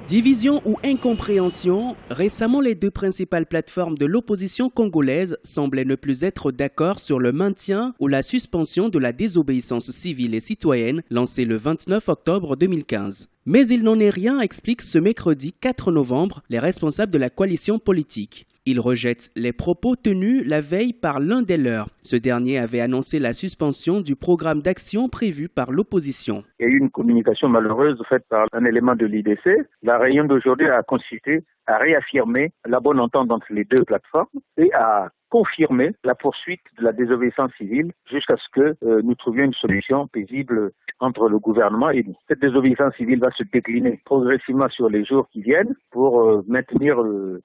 Division ou incompréhension, récemment les deux principales plateformes de l'opposition congolaise semblaient ne plus être d'accord sur le maintien ou la suspension de la désobéissance civile et citoyenne lancée le 29 octobre 2015. Mais il n'en est rien, explique ce mercredi 4 novembre les responsables de la coalition politique. Ils rejettent les propos tenus la veille par l'un des leurs. Ce dernier avait annoncé la suspension du programme d'action prévu par l'opposition. Il y a eu une communication malheureuse faite par un élément de l'IDC. La réunion d'aujourd'hui a consisté à réaffirmer la bonne entente entre les deux plateformes et à confirmer la poursuite de la désobéissance civile jusqu'à ce que nous trouvions une solution paisible entre le gouvernement et nous. Cette désobéissance civile va se décliner progressivement sur les jours qui viennent pour maintenir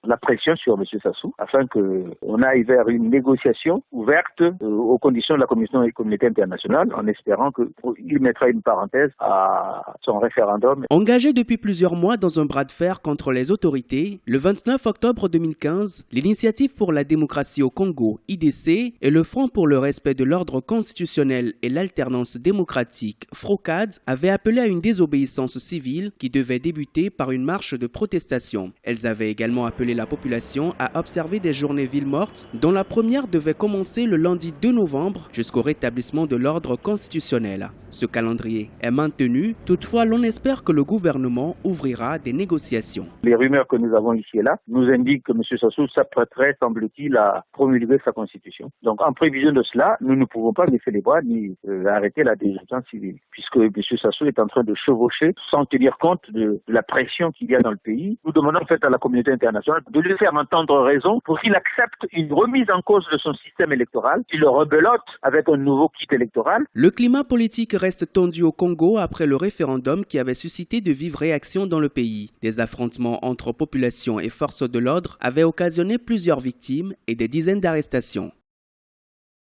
la pression sur M. Sassou afin qu'on aille vers une négociation ouverte aux conditions de la Commission et communauté internationale en espérant qu'il mettra une parenthèse à son référendum. Engagé depuis plusieurs mois dans un bras de fer contre les autorités, le 29 octobre 2015, l'Initiative pour la démocratie au Congo, IDC, et le Front pour le respect de l'ordre constitutionnel et l'alternance démocratique, FROCAD, avaient appelé à une désobéissance civile qui devait débuter par une marche de protestation. Elles avaient également appelé la population à observer des journées villes mortes, dont la première devait commencer le lundi 2 novembre jusqu'au rétablissement de l'ordre constitutionnel. Ce calendrier est maintenu, toutefois l'on espère que le gouvernement ouvrira des négociations. Les rumeurs que nous avons ici et là nous indiquent que M. Sassou s'apprêterait, semble-t-il, à promulguer sa constitution. Donc en prévision de cela, nous ne pouvons pas baisser les bras ni arrêter la désobéissance civile, puisque M. Sassou est en train de chevaucher sans tenir compte de la pression qu'il y a dans le pays. Nous demandons en fait à la communauté internationale de lui faire entendre raison pour qu'il accepte une remise en cause de son système électoral, qu'il le rebelote avec un nouveau kit électoral. Le climat politique reste tendu au Congo après le référendum qui avait suscité de vives réactions dans le pays. Des affrontements entre population et forces de l'ordre avaient occasionné plusieurs victimes et des dizaines d'arrestations.